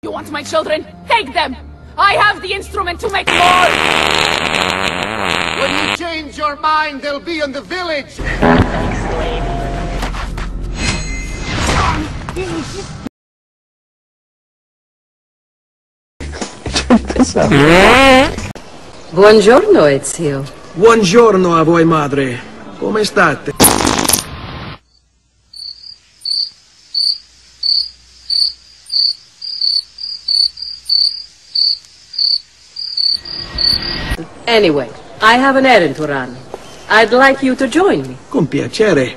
You want my children? Take them! I have the instrument to make more! When you change your mind, they'll be in the village! Buongiorno, Ezio. Buongiorno a voi, madre. Come state? Anyway, I have an errand to run. I'd like you to join me. Con piacere.